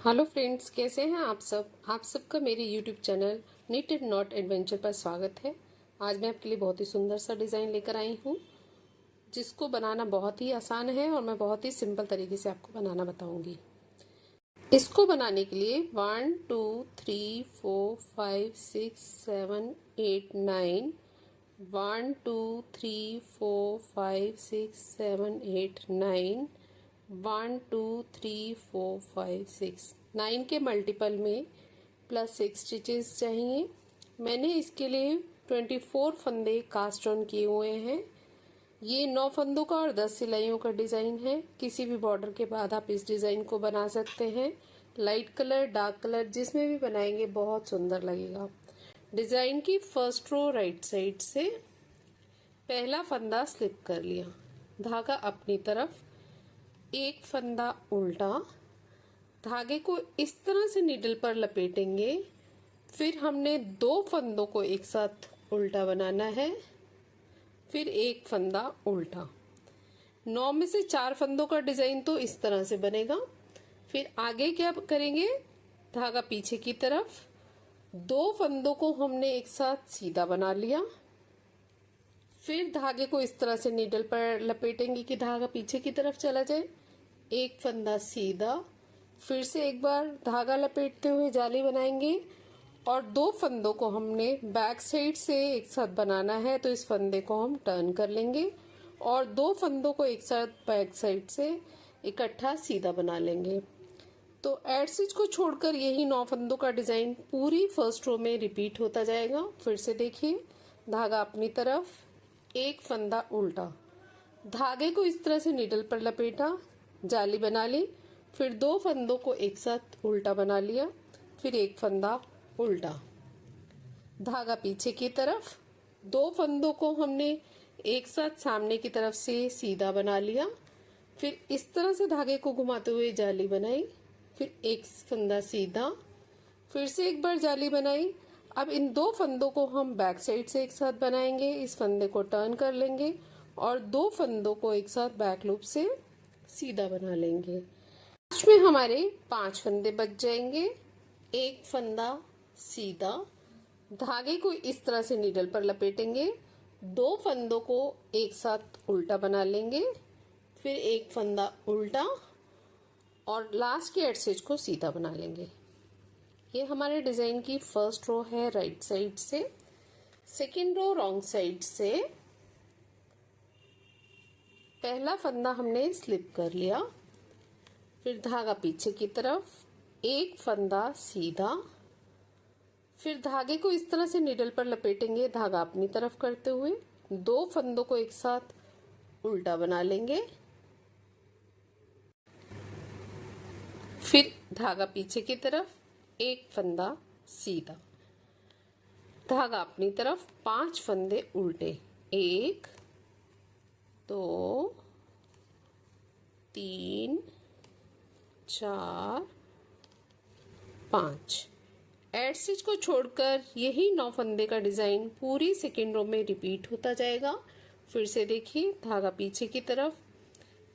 Hello friends, कैसे हैं आप सब। आप सबका मेरे YouTube channel neat and not adventure पर स्वागत है। आज मैं आपके लिए बहुत ही सुंदर सा डिज़ाइन लेकर आई हूँ, जिसको बनाना बहुत ही आसान है और मैं बहुत ही सिंपल तरीके से आपको बनाना बताऊंगी। इसको बनाने के लिए 1 2 3 4 5 6 7 8 9 1 2 3 4 5 6 7 8 9 1 2 3 4 5 6 9 के मल्टीपल में +6 स्टिचेस चाहिए। मैंने इसके लिए 24 फंदे कास्ट ऑन किए हुए हैं। ये 9 फंदों का और 10 सिलाइयों का डिज़ाइन है। किसी भी बॉर्डर के बाद आप इस डिज़ाइन को बना सकते हैं। लाइट कलर, डार्क कलर, जिसमें भी बनाएंगे बहुत सुंदर लगेगा। डिज़ाइन की फर्स्ट रो राइट साइड से पहला फंदा स्लिप कर लिया, धागा अपनी तरफ, एक फंदा उल्टा, धागे को इस तरह से नीडल पर लपेटेंगे। फिर हमने 2 फंदों को एक साथ उल्टा बनाना है, फिर एक फंदा उल्टा। 9 में से 4 फंदों का डिजाइन तो इस तरह से बनेगा। फिर आगे क्या करेंगे, धागा पीछे की तरफ, 2 फंदों को हमने एक साथ सीधा बना लिया। फिर धागे को इस तरह से नीडल पर लपेटेंगे कि धागा पीछे की तरफ चला जाए। एक फंदा सीधा, फिर से एक बार धागा लपेटते हुए जाली बनाएंगे और 2 फंदों को हमने बैक साइड से एक साथ बनाना है, तो इस फंदे को हम टर्न कर लेंगे और 2 फंदों को एक साथ बैक साइड से इकट्ठा सीधा बना लेंगे। तो एड स्टिच को छोड़कर यही 9 फंदों का डिजाइन पूरी फर्स्ट रो में रिपीट होता जाएगा। फिर से देखिए, धागा अपनी तरफ, एक फंदा उल्टा, धागे को इस तरह से नीडल पर लपेटा, जाली बना ली, फिर 2 फंदों को एक साथ उल्टा बना लिया, फिर एक फंदा उल्टा, धागा पीछे की तरफ, 2 फंदों को हमने एक साथ सामने की तरफ से सीधा बना लिया, फिर इस तरह से धागे को घुमाते हुए जाली बनाई, फिर एक फंदा सीधा, फिर से एक बार जाली बनाई। अब इन 2 फंदों को हम बैक साइड से एक साथ बनाएंगे, इस फंदे को टर्न कर लेंगे और 2 फंदों को एक साथ बैक लूप से सीधा बना लेंगे। लास्ट में हमारे 5 फंदे बच जाएंगे। एक फंदा सीधा, धागे को इस तरह से नीडल पर लपेटेंगे, 2 फंदों को एक साथ उल्टा बना लेंगे, फिर एक फंदा उल्टा और लास्ट के एड स्टिच को सीधा बना लेंगे। ये हमारे डिजाइन की फर्स्ट रो है राइट साइड से। सेकेंड रो रॉन्ग साइड से पहला फंदा हमने स्लिप कर लिया, फिर धागा पीछे की तरफ, एक फंदा सीधा, फिर धागे को इस तरह से नीडल पर लपेटेंगे, धागा अपनी तरफ करते हुए 2 फंदों को एक साथ उल्टा बना लेंगे, फिर धागा पीछे की तरफ, एक फंदा सीधा, धागा अपनी तरफ, 5 फंदे उल्टे, 1 2 3 4 5। एड स्टिच को छोड़कर यही 9 फंदे का डिजाइन पूरी सेकेंड रो में रिपीट होता जाएगा। फिर से देखिए, धागा पीछे की तरफ,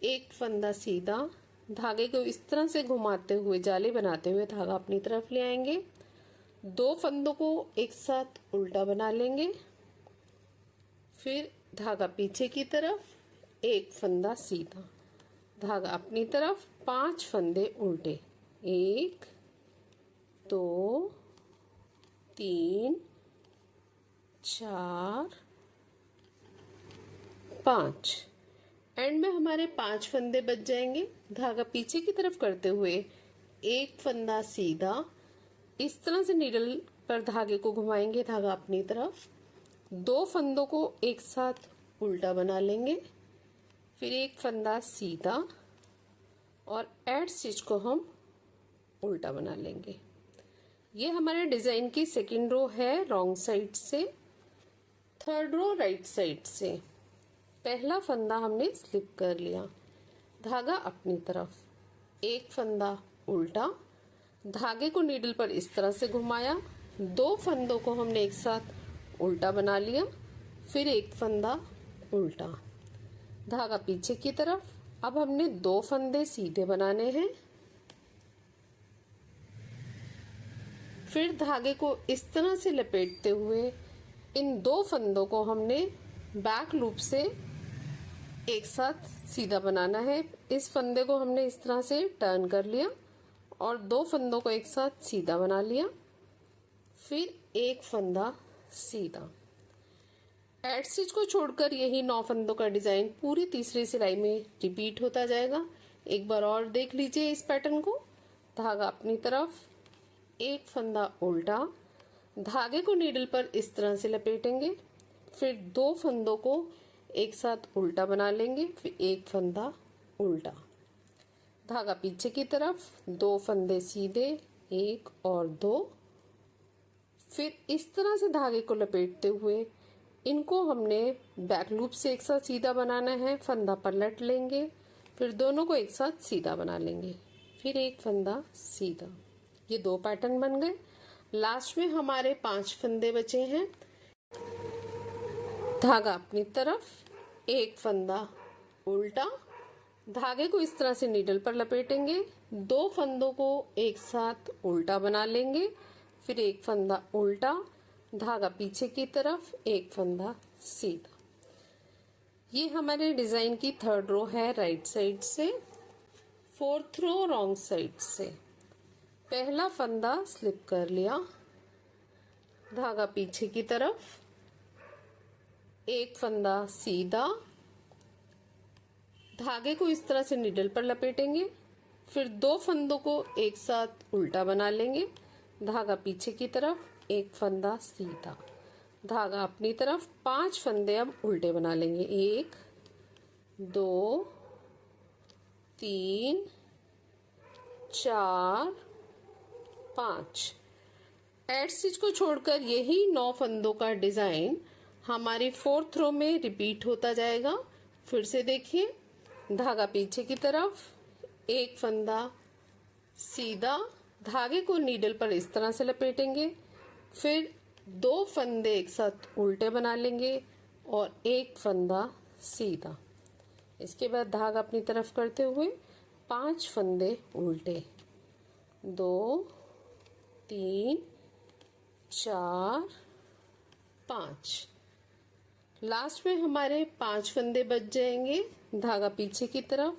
एक फंदा सीधा, धागे को इस तरह से घुमाते हुए जाली बनाते हुए धागा अपनी तरफ ले आएंगे, 2 फंदों को एक साथ उल्टा बना लेंगे, फिर धागा पीछे की तरफ, एक फंदा सीधा, धागा अपनी तरफ, 5 फंदे उल्टे, 1 2 3 4 5। एंड में हमारे 5 फंदे बच जाएंगे। धागा पीछे की तरफ करते हुए एक फंदा सीधा, इस तरह से नीडल पर धागे को घुमाएंगे, धागा अपनी तरफ, 2 फंदों को एक साथ उल्टा बना लेंगे, फिर एक फंदा सीधा और एड स्टिच को हम उल्टा बना लेंगे। ये हमारे डिजाइन की सेकेंड रो है रॉन्ग साइड से। थर्ड रो राइट साइड से पहला फंदा हमने स्लिप कर लिया, धागा अपनी तरफ, एक फंदा उल्टा, धागे को नीडल पर इस तरह से घुमाया, 2 फंदों को हमने एक साथ उल्टा बना लिया, फिर एक फंदा उल्टा, धागा पीछे की तरफ। अब हमने 2 फंदे सीधे बनाने हैं, फिर धागे को इस तरह से लपेटते हुए इन 2 फंदों को हमने बैक लूप से एक साथ सीधा बनाना है। इस फंदे को हमने इस तरह से टर्न कर लिया और 2 फंदों को एक साथ सीधा बना लिया, फिर एक फंदा सीधा। एड स्टिच को छोड़कर यही 9 फंदों का डिजाइन पूरी तीसरी सिलाई में रिपीट होता जाएगा। एक बार और देख लीजिए इस पैटर्न को। धागा अपनी तरफ, एक फंदा उल्टा, धागे को नीडल पर इस तरह से लपेटेंगे, फिर 2 फंदों को एक साथ उल्टा बना लेंगे, फिर एक फंदा उल्टा, धागा पीछे की तरफ, 2 फंदे सीधे, 1 और 2, फिर इस तरह से धागे को लपेटते हुए इनको हमने बैक लूप से एक साथ सीधा बनाना है। फंदा पलट लेंगे, फिर दोनों को एक साथ सीधा बना लेंगे, फिर एक फंदा सीधा। ये 2 पैटर्न बन गए। लास्ट में हमारे 5 फंदे बचे हैं। धागा अपनी तरफ, एक फंदा उल्टा, धागे को इस तरह से नीडल पर लपेटेंगे, 2 फंदों को एक साथ उल्टा बना लेंगे, फिर एक फंदा उल्टा, धागा पीछे की तरफ, एक फंदा सीधा। ये हमारे डिजाइन की 3rd रो है राइट साइड से। 4th रो रॉन्ग साइड से। पहला फंदा स्लिप कर लिया, धागा पीछे की तरफ, एक फंदा सीधा, धागे को इस तरह से नीडल पर लपेटेंगे, फिर 2 फंदों को एक साथ उल्टा बना लेंगे, धागा पीछे की तरफ, एक फंदा सीधा, धागा अपनी तरफ, 5 फंदे अब उल्टे बना लेंगे, 1 2 3 4 5। एड स्टिच को छोड़कर यही 9 फंदों का डिजाइन हमारी 4th रो में रिपीट होता जाएगा। फिर से देखिए, धागा पीछे की तरफ, एक फंदा सीधा, धागे को नीडल पर इस तरह से लपेटेंगे, फिर 2 फंदे एक साथ उल्टे बना लेंगे और एक फंदा सीधा। इसके बाद धागा अपनी तरफ करते हुए 5 फंदे उल्टे, 2 3 4 5। लास्ट में हमारे 5 फंदे बच जाएंगे। धागा पीछे की तरफ,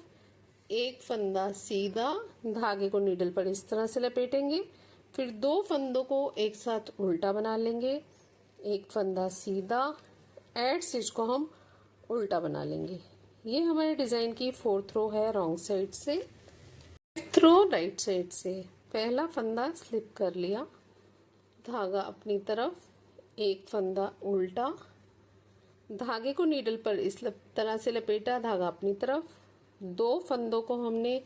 एक फंदा सीधा, धागे को नीडल पर इस तरह से लपेटेंगे, फिर 2 फंदों को एक साथ उल्टा बना लेंगे, एक फंदा सीधा, एड स्टिच को हम उल्टा बना लेंगे। ये हमारे डिजाइन की 4th रो है रॉन्ग साइड से। 5th रो राइट साइड से। पहला फंदा स्लिप कर लिया, धागा अपनी तरफ, एक फंदा उल्टा, धागे को नीडल पर इस तरह से लपेटा, धागा अपनी तरफ, 2 फंदों को हमने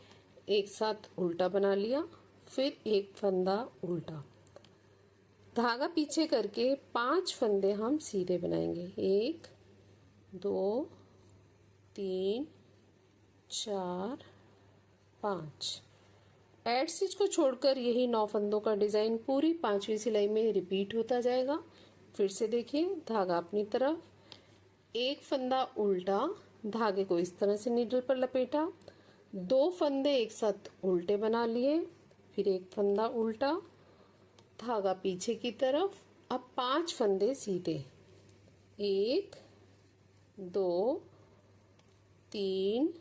एक साथ उल्टा बना लिया, फिर एक फंदा उल्टा, धागा पीछे करके 5 फंदे हम सीधे बनाएंगे, 1 2 3 4 5। एड स्टिच को छोड़कर यही 9 फंदों का डिजाइन पूरी 5वीं सिलाई में रिपीट होता जाएगा। फिर से देखिए, धागा अपनी तरफ, एक फंदा उल्टा, धागे को इस तरह से नीडल पर लपेटा, 2 फंदे एक साथ उल्टे बना लिए, फिर एक फंदा उल्टा, धागा पीछे की तरफ, अब 5 फंदे सीधे, 1 2 3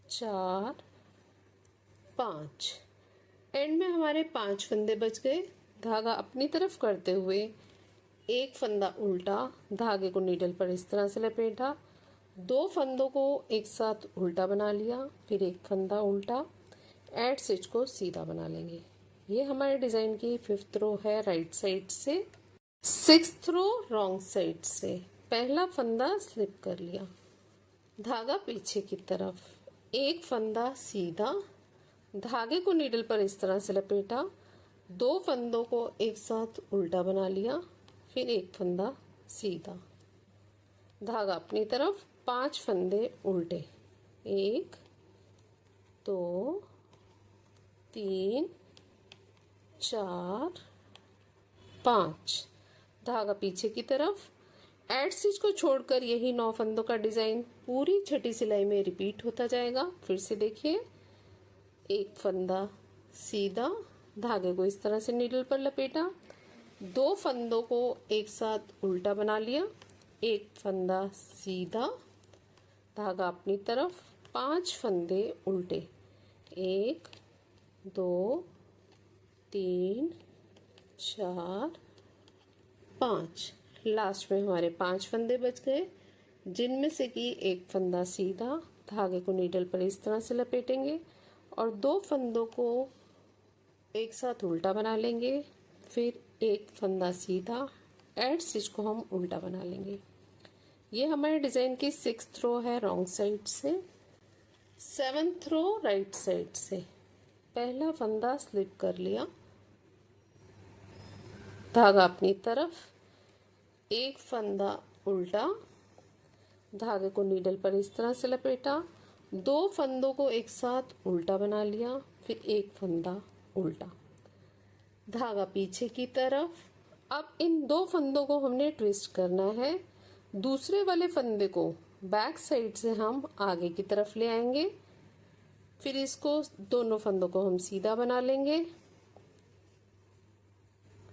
4 5। एंड में हमारे 5 फंदे बच गए। धागा अपनी तरफ करते हुए एक फंदा उल्टा, धागे को नीडल पर इस तरह से लपेटा, 2 फंदों को एक साथ उल्टा बना लिया, फिर एक फंदा उल्टा, एड स्टिच को सीधा बना लेंगे। ये हमारे डिजाइन की 5th रो है राइट साइड से। 6th रो रॉन्ग साइड से। पहला फंदा स्लिप कर लिया, धागा पीछे की तरफ, एक फंदा सीधा, धागे को नीडल पर इस तरह से लपेटा, 2 फंदों को एक साथ उल्टा बना लिया, फिर एक फंदा सीधा, धागा अपनी तरफ, 5 फंदे उल्टे, 1 2 3 4 5। धागा पीछे की तरफ। एड स्टिच को छोड़कर यही 9 फंदों का डिजाइन पूरी छठी सिलाई में रिपीट होता जाएगा। फिर से देखिए, एक फंदा सीधा, धागे को इस तरह से नीडल पर लपेटा, 2 फंदों को एक साथ उल्टा बना लिया, एक फंदा सीधा, धागा अपनी तरफ, 5 फंदे उल्टे, 1 2 3 4 5। लास्ट में हमारे 5 फंदे बच गए, जिनमें से कि एक फंदा सीधा, धागे को नीडल पर इस तरह से लपेटेंगे और 2 फंदों को एक साथ उल्टा बना लेंगे, फिर एक फंदा सीधा, एड स्टिच को हम उल्टा बना लेंगे। ये हमारे डिज़ाइन की 6th रो है रॉन्ग साइड से, 7th रो राइट साइड से। पहला फंदा स्लिप कर लिया, धागा अपनी तरफ, एक फंदा उल्टा, धागे को नीडल पर इस तरह से लपेटा, 2 फंदों को एक साथ उल्टा बना लिया, फिर एक फंदा उल्टा, धागा पीछे की तरफ। अब इन 2 फंदों को हमने ट्विस्ट करना है, दूसरे वाले फंदे को बैक साइड से हम आगे की तरफ ले आएंगे, फिर इसको दोनों फंदों को हम सीधा बना लेंगे,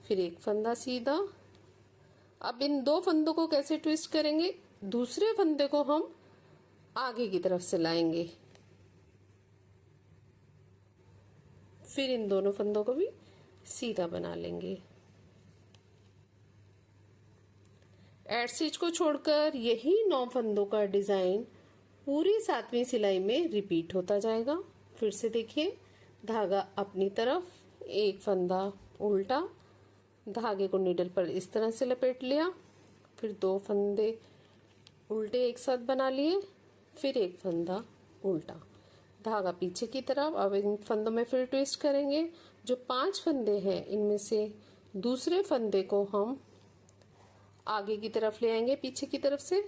फिर एक फंदा सीधा। अब इन 2 फंदों को कैसे ट्विस्ट करेंगे, दूसरे फंदे को हम आगे की तरफ से लाएंगे, फिर इन दोनों फंदों को भी सीधा बना लेंगे। एड स्टिच को छोड़कर यही 9 फंदों का डिजाइन पूरी 7वीं सिलाई में रिपीट होता जाएगा। फिर से देखिए, धागा अपनी तरफ, एक फंदा उल्टा, धागे को नीडल पर इस तरह से लपेट लिया, फिर 2 फंदे उल्टे एक साथ बना लिए, फिर एक फंदा उल्टा, धागा पीछे की तरफ। अब इन फंदों में फिर ट्विस्ट करेंगे, जो 5 फंदे हैं इनमें से दूसरे फंदे को हम आगे की तरफ ले आएंगे पीछे की तरफ से,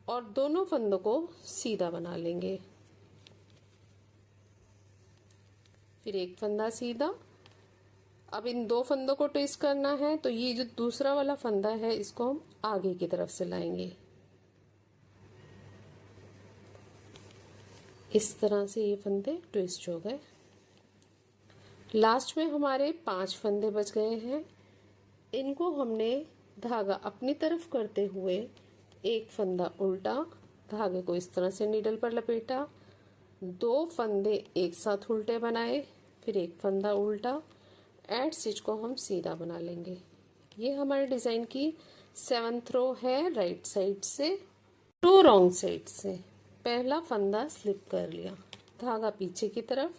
और दोनों फंदों को सीधा बना लेंगे, फिर एक फंदा सीधा। अब इन 2 फंदों को ट्विस्ट करना है, तो ये जो दूसरा वाला फंदा है इसको हम आगे की तरफ से लाएंगे, इस तरह से ये फंदे ट्विस्ट हो गए। लास्ट में हमारे 5 फंदे बच गए हैं, इनको हमने धागा अपनी तरफ करते हुए एक फंदा उल्टा, धागे को इस तरह से नीडल पर लपेटा, 2 फंदे एक साथ उल्टे बनाए, फिर एक फंदा उल्टा, एड स्टिच को हम सीधा बना लेंगे। ये हमारे डिजाइन की 7th रो है राइट साइड से, 2 रॉन्ग साइड से। पहला फंदा स्लिप कर लिया, धागा पीछे की तरफ,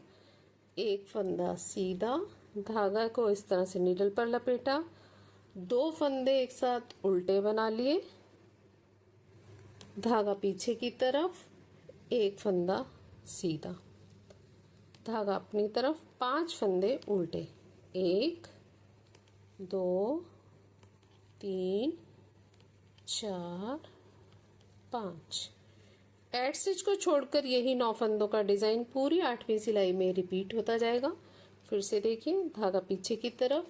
एक फंदा सीधा, धागा को इस तरह से नीडल पर लपेटा, 2 फंदे एक साथ उल्टे बना लिए, धागा पीछे की तरफ, एक फंदा सीधा, धागा अपनी तरफ, 5 फंदे उल्टे, 1 2 3 4 5। एड स्टिच को छोड़कर यही 9 फंदों का डिजाइन पूरी 8वीं सिलाई में रिपीट होता जाएगा। फिर से देखिए, धागा पीछे की तरफ,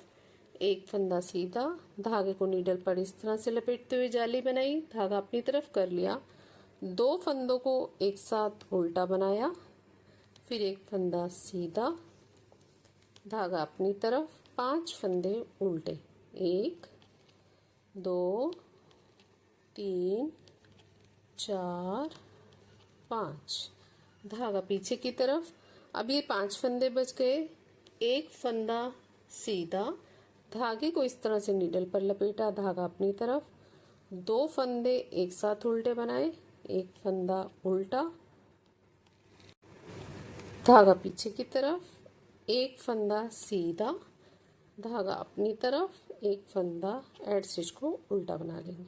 एक फंदा सीधा, धागे को नीडल पर इस तरह से लपेटते हुए जाली बनाई, धागा अपनी तरफ कर लिया, 2 फंदों को एक साथ उल्टा बनाया, फिर एक फंदा सीधा, धागा अपनी तरफ, 5 फंदे उल्टे, 1 2 3 4 5, धागा पीछे की तरफ। अब ये 5 फंदे बच गए, एक फंदा सीधा, धागे को इस तरह से नीडल पर लपेटा, धागा अपनी तरफ, 2 फंदे एक साथ उल्टे बनाए, एक फंदा उल्टा, धागा पीछे की तरफ, एक फंदा सीधा, धागा अपनी तरफ, एक फंदा, एड स्टिच को उल्टा बना लेंगे।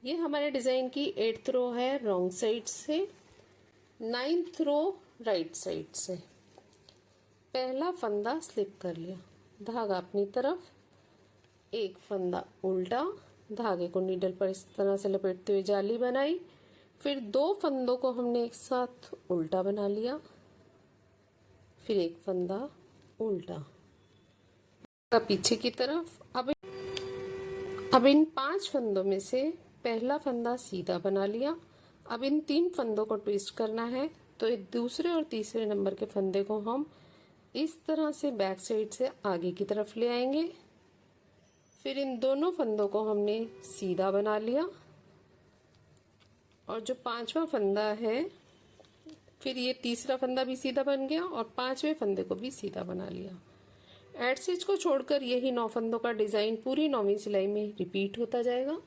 ये हमारे डिजाइन की 8th रो है रॉन्ग साइड से, 9th रो राइट साइड से। पहला फंदा स्लिप कर लिया, धागा अपनी तरफ, एक फंदा उल्टा, धागे को नीडल पर इस तरह से लपेटते हुए जाली बनाई, फिर 2 फंदों को हमने एक साथ उल्टा बना लिया, फिर एक फंदा उल्टा, पीछे की तरफ। अब इन 5 फंदों में से पहला फंदा सीधा बना लिया। अब इन 3 फंदों को ट्विस्ट करना है, तो दूसरे और तीसरे नंबर के फंदे को हम इस तरह से बैक साइड से आगे की तरफ ले आएंगे। फिर इन दोनों फंदों को हमने सीधा बना लिया और जो पांचवा फंदा है, फिर ये तीसरा फंदा भी सीधा बन गया और पांचवें फंदे को भी सीधा बना लिया। एड स्टिच को छोड़कर यही 9 फंदों का डिजाइन पूरी 9वीं सिलाई में रिपीट होता जाएगा।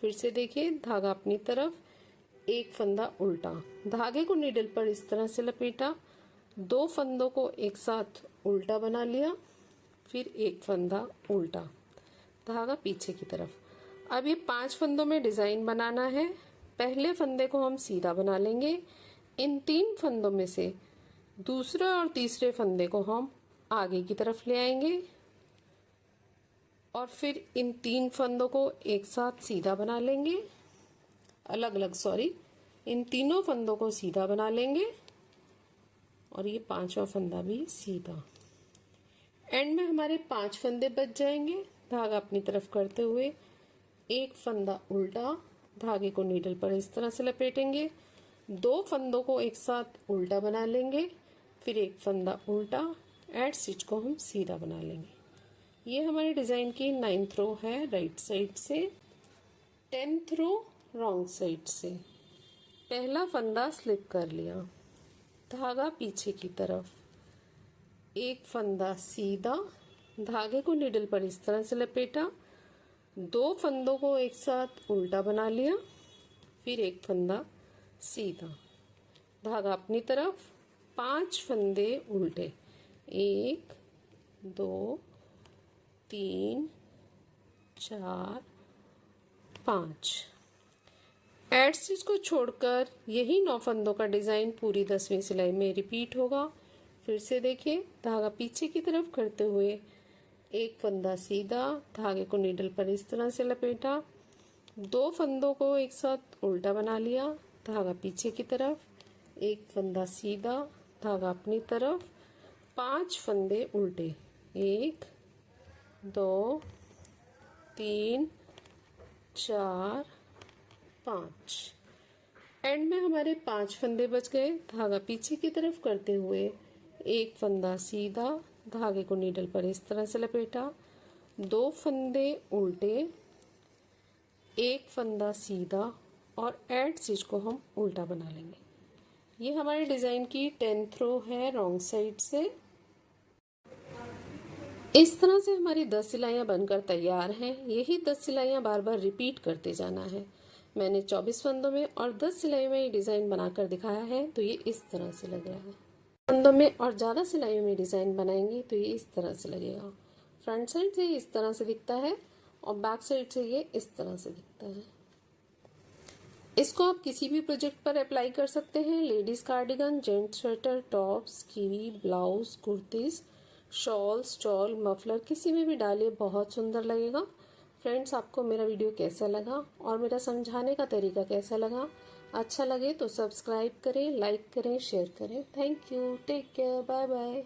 फिर से देखिए, धागा अपनी तरफ, एक फंदा उल्टा, धागे को नीडल पर इस तरह से लपेटा, 2 फंदों को एक साथ उल्टा बना लिया, फिर एक फंदा उल्टा, धागा पीछे की तरफ। अब ये 5 फंदों में डिजाइन बनाना है। पहले फंदे को हम सीधा बना लेंगे। इन 3 फंदों में से दूसरे और तीसरे फंदे को हम आगे की तरफ ले आएंगे और फिर इन 3 फंदों को एक साथ सीधा बना लेंगे, अलग अलग, इन तीनों फंदों को सीधा बना लेंगे और ये 5वां फंदा भी सीधा। एंड में हमारे 5 फंदे बच जाएंगे। धागा अपनी तरफ करते हुए एक फंदा उल्टा, धागे को नीडल पर इस तरह से लपेटेंगे, 2 फंदों को एक साथ उल्टा बना लेंगे, फिर एक फंदा उल्टा, एड स्टिच को हम सीधा बना लेंगे। ये हमारे डिजाइन की 9th रो है राइट साइड से, 10th रो रॉन्ग साइड से। पहला फंदा स्लिप कर लिया, धागा पीछे की तरफ, एक फंदा सीधा, धागे को नीडल पर इस तरह से लपेटा, 2 फंदों को एक साथ उल्टा बना लिया, फिर एक फंदा सीधा, धागा अपनी तरफ, 5 फंदे उल्टे, 1 2 3 4 5। एड स्टिच को छोड़कर यही 9 फंदों का डिजाइन पूरी 10वीं सिलाई में रिपीट होगा। फिर से देखिए, धागा पीछे की तरफ करते हुए एक फंदा सीधा, धागे को नीडल पर इस तरह से लपेटा, 2 फंदों को एक साथ उल्टा बना लिया, धागा पीछे की तरफ, एक फंदा सीधा, धागा अपनी तरफ, 5 फंदे उल्टे, 1 2 3 4 5। एंड में हमारे 5 फंदे बच गए। धागा पीछे की तरफ करते हुए एक फंदा सीधा, धागे को नीडल पर इस तरह से लपेटा, 2 फंदे उल्टे, एक फंदा सीधा और एड स्टिच को हम उल्टा बना लेंगे। ये हमारे डिजाइन की 10th रो है रॉन्ग साइड से। इस तरह से हमारी 10 सिलाइयाँ बनकर तैयार हैं। यही 10 सिलाइयाँ बार बार रिपीट करते जाना है। मैंने 24 फंदों में और 10 सिलाइयों में ये डिजाइन बनाकर दिखाया है, तो ये इस तरह से लग रहा है। फंदों में और ज्यादा सिलाइयों में डिजाइन बनाएंगे तो ये इस तरह से लगेगा। फ्रंट साइड से इस तरह से दिखता है और बैक साइड से ये इस तरह से दिखता है। इसको आप किसी भी प्रोजेक्ट पर अप्लाई कर सकते हैं। Ladies cardigan, gents sweater, tops, kiwi, blouse, kurtis, shawl, stall, muffler, किसी में भी डालिए, बहुत सुंदर लगेगा। फ्रेंड्स, आपको मेरा वीडियो कैसा लगा और मेरा समझाने का तरीका कैसा लगा? अच्छा लगे तो सब्सक्राइब करें, लाइक करें, शेयर करें। Thank you, take care, bye bye.